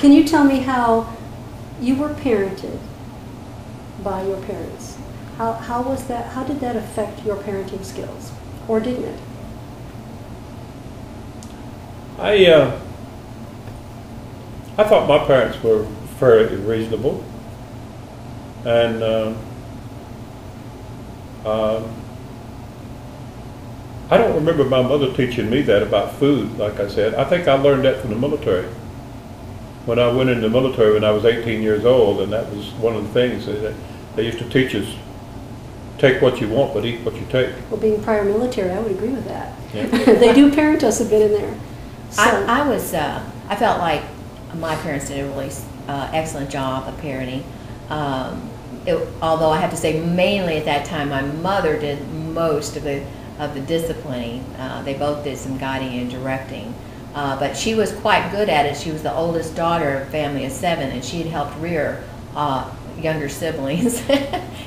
Can you tell me how you were parented by your parents? How was that? How did that affect your parenting skills, or didn't it? I thought my parents were fairly reasonable, and I don't remember my mother teaching me that about food. Like I said, I think I learned that from the military. When I went in the military when I was 18 years old, and that was one of the things that they used to teach us: take what you want, but eat what you take. Well, being prior military, I would agree with that. Yeah. They do parent us a bit in there. So, I felt like my parents did a really excellent job of parenting. Although I have to say, mainly at that time, my mother did most of the disciplining. They both did some guiding and directing. But she was quite good at it. She was the oldest daughter of a family of 7, and she had helped rear younger siblings.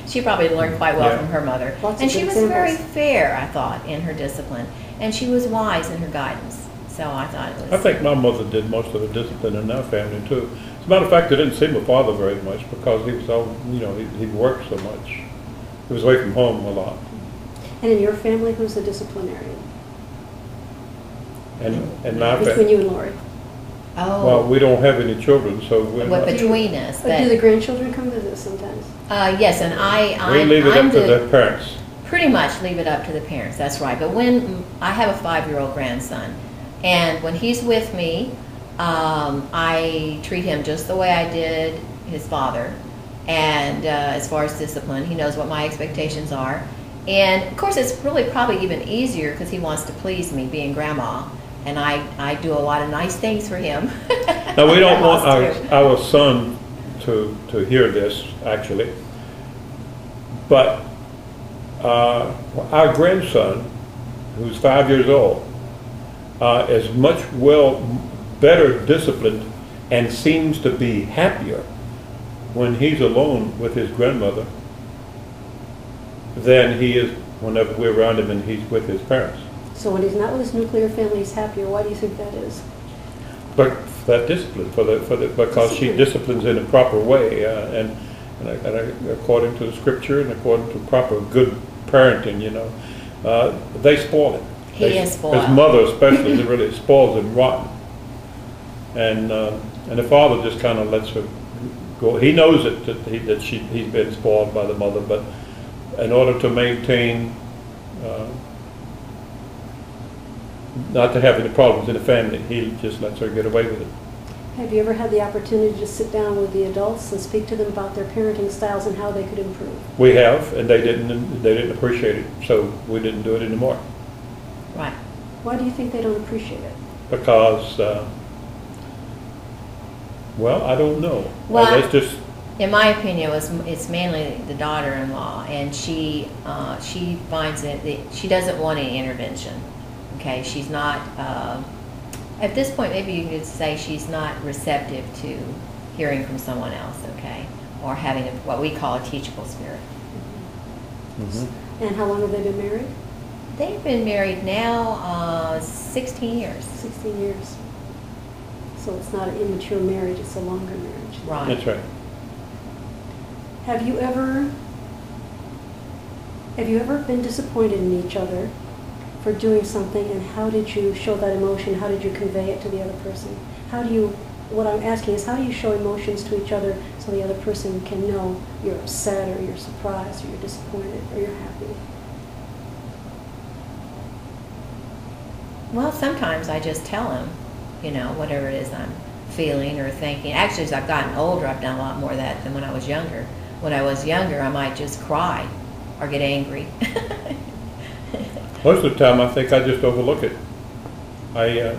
She probably learned quite well from her mother. And she was very fair, I thought, in her discipline. And she was wise in her guidance. So I thought it was... I think my mother did most of the discipline in our family, too. As a matter of fact, I didn't see my father very much because he was all, he worked so much. He was away from home a lot. And in your family, who's the disciplinarian? And my Between you and Lori? Oh. Well, we don't have any children, so we're But not. between us. Do the grandchildren come visit sometimes? Yes, and We leave it up to the parents. Pretty much leave it up to the parents, that's right. But when I have a 5-year-old grandson, and when he's with me, I treat him just the way I did his father. And as far as discipline, he knows what my expectations are. And of course, it's really probably even easier because he wants to please me, being grandma. And I do a lot of nice things for him. Now, we don't want our son to hear this, actually. But our grandson, who's 5 years old, is much better disciplined and seems to be happier when he's alone with his grandmother than he is whenever we're around him and he's with his parents. So when he's not with his nuclear family, he's happier. Why do you think that is? But that discipline, because she disciplines in a proper way, and according to the scripture and according to proper good parenting, they spoil it. He is spoiled. His mother especially, really spoils him rotten. And the father just kind of lets her go. He knows that he's been spoiled by the mother, but in order to maintain not to have any problems in the family, he just lets her get away with it. Have you ever had the opportunity to sit down with the adults and speak to them about their parenting styles and how they could improve? We have, and they didn't appreciate it, so we didn't do it anymore. Right. Why do you think they don't appreciate it? Because, well, I don't know. Well, That's just. In my opinion, it's mainly the daughter-in-law, and she finds that she doesn't want any intervention. Okay, she's not. At this point, maybe you could say she's not receptive to hearing from someone else. Okay, or having what we call a teachable spirit. Mm-hmm. And how long have they been married? They've been married now 16 years. 16 years. So it's not an immature marriage; it's a longer marriage. Right. That's right. Have you ever been disappointed in each other for doing something, and how did you show that emotion? How did you convey it to the other person? What I'm asking is, how do you show emotions to each other so the other person can know you're upset or you're surprised or you're disappointed or you're happy? Well, sometimes I just tell him, whatever it is I'm feeling or thinking. Actually, as I've gotten older, I've done a lot more of that than when I was younger. When I was younger, I might just cry or get angry. Most of the time, I think I just overlook it. I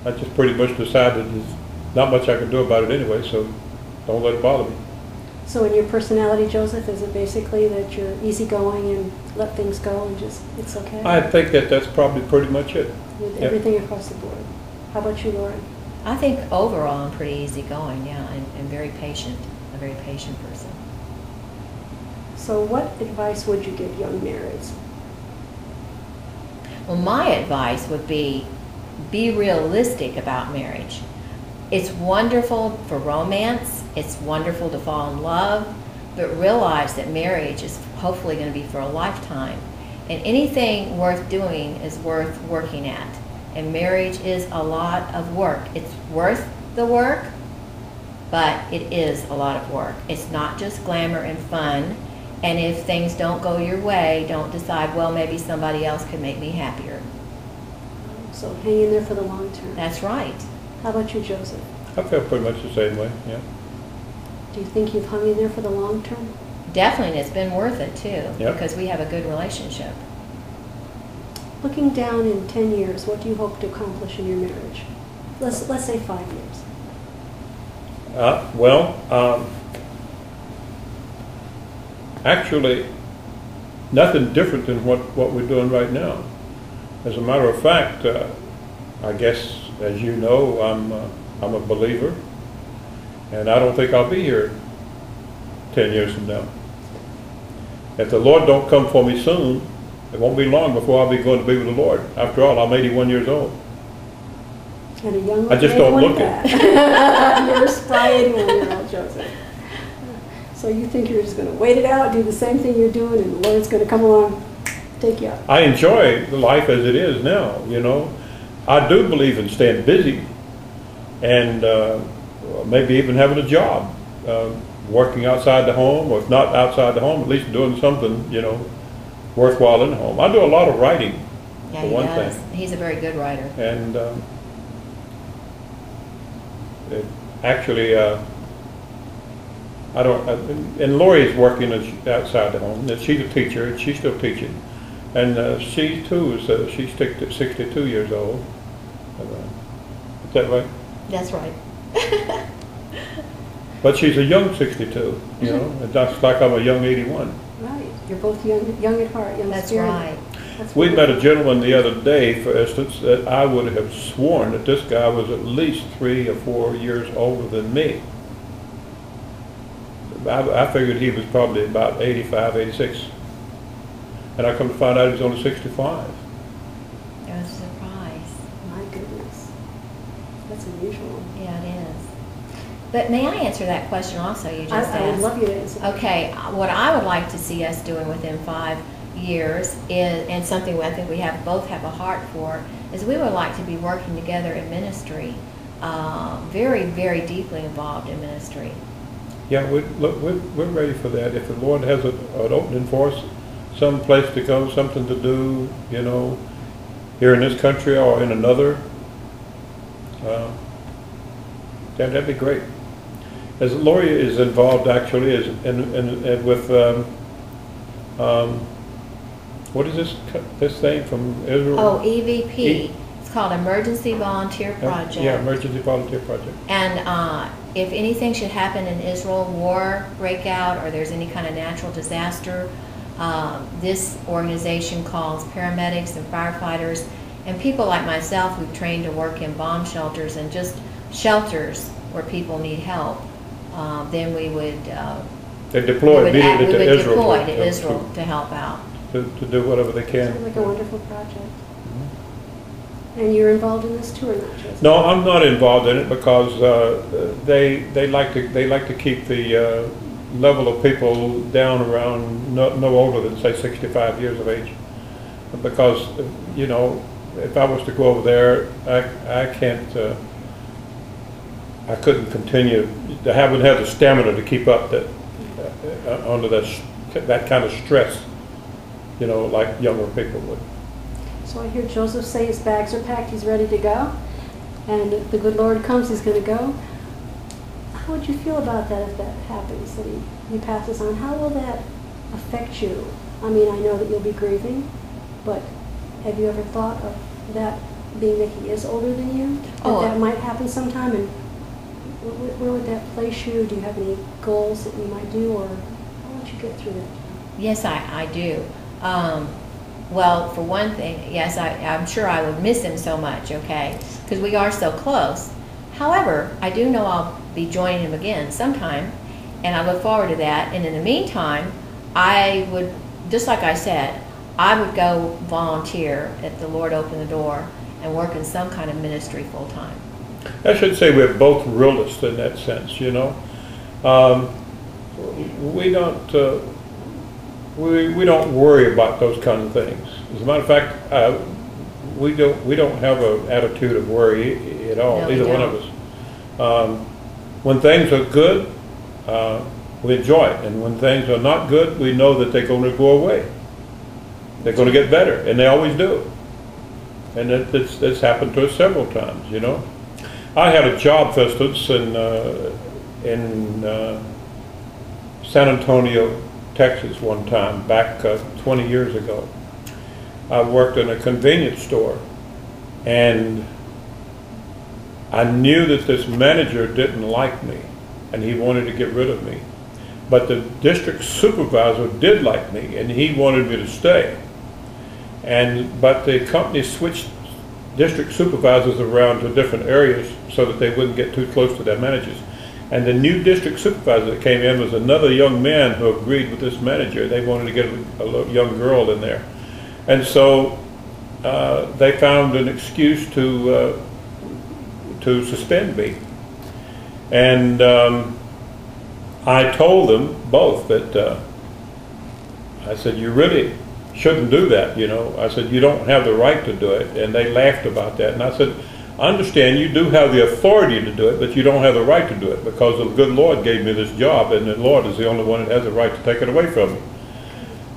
just pretty much decided there's not much I can do about it anyway, so don't let it bother me. So in your personality, Joseph, is it basically that you're easygoing and let things go and just, it's okay? I think that's probably pretty much it. With everything across the board. How about you, Lauren? I think overall I'm pretty easygoing, yeah, and very patient, a very patient person. So what advice would you give young marrieds? Well, my advice would be realistic about marriage. It's wonderful for romance. It's wonderful to fall in love, but realize that marriage is hopefully going to be for a lifetime. And anything worth doing is worth working at. And marriage is a lot of work. It's worth the work, but it is a lot of work. It's not just glamour and fun. And if things don't go your way, don't decide, well, maybe somebody else could make me happier. So hang in there for the long term. That's right. How about you, Joseph? I feel pretty much the same way, yeah. Do you think you've hung in there for the long term? Definitely, and it's been worth it too, Yep. because we have a good relationship. Looking down in 10 years, what do you hope to accomplish in your marriage? Let's say 5 years. Actually, nothing different than what we're doing right now. As a matter of fact, I guess, as you know, I'm a believer, and I don't think I'll be here 10 years from now. If the Lord don't come for me soon, it won't be long before I'll be going to be with the Lord. After all, I'm 81 years old. And a young I just don't look it. You're a spry 81-year-old, Joseph. So you think you're just going to wait it out, do the same thing you're doing, and the Lord's going to come along, take you up? I enjoy the life as it is now, you know. I do believe in staying busy and maybe even having a job, working outside the home, or if not outside the home, at least doing something, you know, worthwhile in the home. I do a lot of writing, Yeah, for he one does. thing. He's a very good writer. And actually, I don't, and Lori's working outside the home. She's a teacher, and she's still teaching. And she too is, she's 62 years old. Is that right? That's right. But she's a young 62, you know, and that's like I'm a young 81. Right. You're both young at heart, young That's spirit. right. That's We met a wonderful. gentleman the other day, for instance, that I would have sworn that this guy was at least 3 or 4 years older than me. I figured he was probably about 85, 86. And I come to find out he was only 65. It was a surprise. My goodness. That's unusual. Yeah, it is. But may I answer that question also you just asked? I would love you to answer that. Okay, what I would like to see us doing within 5 years is, and something I think we both have a heart for, is we would like to be working together in ministry, very, very deeply involved in ministry. Yeah, we're ready for that. If the Lord has an opening for us, some place to go, something to do, you know, here in this country or in another, that'd be great. As Lori is involved actually and with what is this thing from Israel? Oh, EVP. It's called Emergency Volunteer Project. Yeah, Emergency Volunteer Project. And if anything should happen in Israel, war break out, or there's any kind of natural disaster, this organization calls paramedics and firefighters and people like myself who've trained to work in bomb shelters and just shelters where people need help. Then we would They deploy immediately to Israel. deploy to Israel to help out. To do whatever they can. Sounds like a wonderful project. And you're involved in this too, or not, Joseph? No, I'm not involved in it because they like to keep the level of people down around no older than say 65 years of age, because you know, if I was to go over there, I can't. I couldn't continue. I wouldn't have the stamina to keep up that under that kind of stress, you know, like younger people would. So I hear Joseph say his bags are packed, he's ready to go, and if the good Lord comes, he's going to go. How would you feel about that if that happens, that he passes on? How will that affect you? I mean, I know that you'll be grieving, but have you ever thought of that being that he is older than you? That might happen sometime, and where would that place you? Do you have any goals that you might do, or how would you get through that? Yes, I do. Well, for one thing, yes, I'm sure I would miss him so much, okay, because we are so close. However, I do know I'll be joining him again sometime, and I look forward to that. And in the meantime, I would, just like I said, I would go volunteer if the Lord opened the door and work in some kind of ministry full time. I should say we're both realists in that sense, you know. Um, we don't we don't worry about those kind of things. As a matter of fact, we don't have an attitude of worry at all. No, we Either one don't. of us. When things are good, we enjoy it, and when things are not good, we know that they're going to go away. They're going to get better, and they always do. And it's happened to us several times, you know. I had a job, for instance, in San Antonio, Texas one time, back 20 years ago. I worked in a convenience store, and I knew that this manager didn't like me, and he wanted to get rid of me. But the district supervisor did like me, and he wanted me to stay. But the company switched district supervisors around to different areas so that they wouldn't get too close to their managers. And the new district supervisor that came in was another young man who agreed with this manager. They wanted to get a young girl in there. And so they found an excuse to suspend me. And I told them both that, I said, you really shouldn't do that, you know. I said, you don't have the right to do it. And they laughed about that. And I said, I understand you do have the authority to do it, but you don't have the right to do it, because the good Lord gave me this job, and the Lord is the only one that has the right to take it away from me.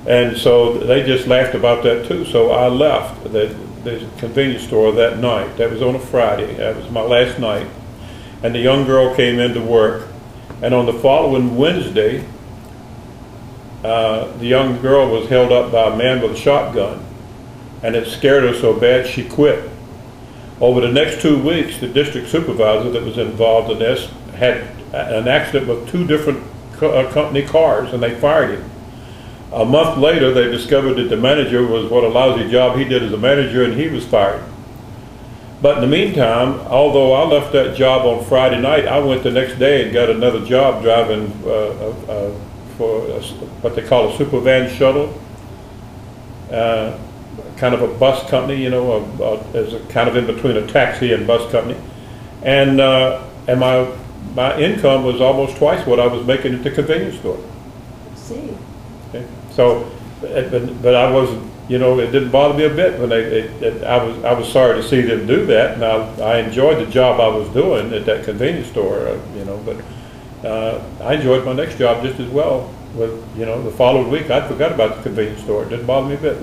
And so they just laughed about that too. So I left the convenience store that night. That was on a Friday. That was my last night. And the young girl came into work. And on the following Wednesday, the young girl was held up by a man with a shotgun. And it scared her so bad she quit. Over the next 2 weeks, the district supervisor that was involved in this had an accident with 2 different company cars, and they fired him. A month later, they discovered that the manager was what a lousy job he did as a manager, and he was fired. But in the meantime, although I left that job on Friday night, I went the next day and got another job driving for what they call a super van shuttle, kind of a bus company, you know, as a kind of in between a taxi and bus company. And my income was almost twice what I was making at the convenience store. I see. Okay. So, but I wasn't, you know, it didn't bother me a bit when I was sorry to see them do that. Now, I enjoyed the job I was doing at that convenience store, you know, but I enjoyed my next job just as well. With, you know, the following week, I forgot about the convenience store. It didn't bother me a bit.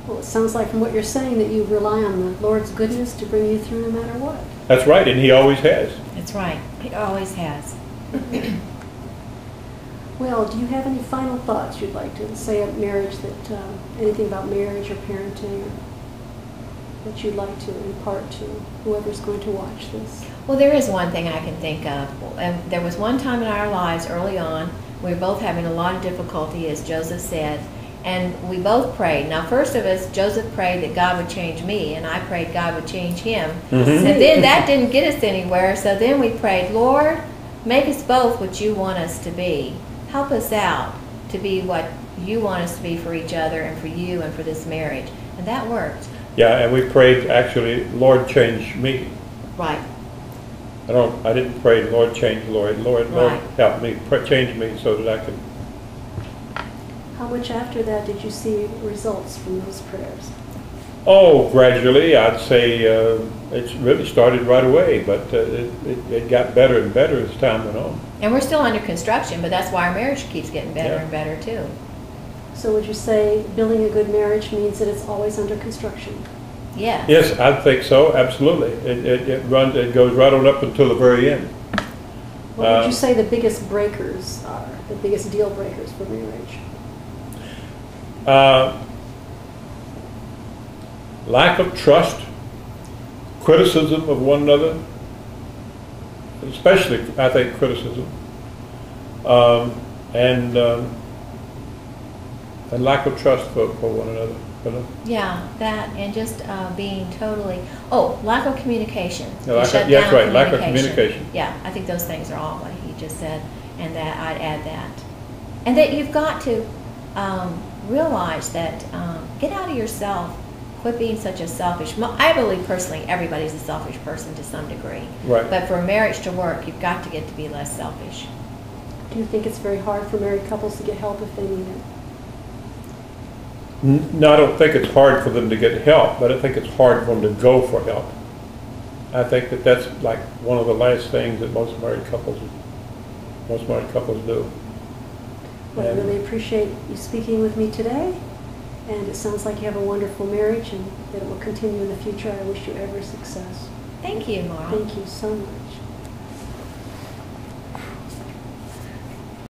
Well, it sounds like from what you're saying that you rely on the Lord's goodness to bring you through no matter what. That's right, and He always has. That's right. He always has. Well, do you have any final thoughts you'd like to say of marriage, that anything about marriage or parenting, or that you'd like to impart to whoever's going to watch this? Well, there is one thing I can think of. And there was one time in our lives early on, we were both having a lot of difficulty, as Joseph said, and we both prayed. Now, first of us, Joseph prayed that God would change me, and I prayed God would change him. Mm-hmm. And then that didn't get us anywhere, so then we prayed, Lord, make us both what you want us to be. Help us out to be what you want us to be for each other and for you and for this marriage. And that worked. Yeah, and we prayed, actually, Lord, change me. Right. I didn't pray, Lord, change Lord. Lord, Right. help me, change me so that I can. How much after that did you see results from those prayers? Oh, gradually, I'd say it's really started right away, but it got better and better as time went on. And we're still under construction, but that's why our marriage keeps getting better Yeah. and better too. So would you say building a good marriage means that it's always under construction? Yeah. Yes, I think so, absolutely. It goes right on up until the very end. What would you say the biggest breakers are, the biggest deal breakers for marriage? Lack of trust, criticism of one another, especially, I think, criticism, and lack of trust for one another. You know? Yeah, that and just being totally, lack of communication. Yeah, Shut that's down right, lack of communication. Yeah, I think those things are all what he just said, and that I'd add that. And that you've got to realize that, get out of yourself quit being such a selfish. I believe personally everybody's a selfish person to some degree. Right. But for a marriage to work, you've got to get to be less selfish. Do you think it's very hard for married couples to get help if they need it? No, I don't think it's hard for them to get help, but I think it's hard for them to go for help. I think that that's like one of the last things that most married couples do. Well, I really appreciate you speaking with me today, and it sounds like you have a wonderful marriage and that it will continue in the future. I wish you every success. Thank you, Maura. Thank you so much.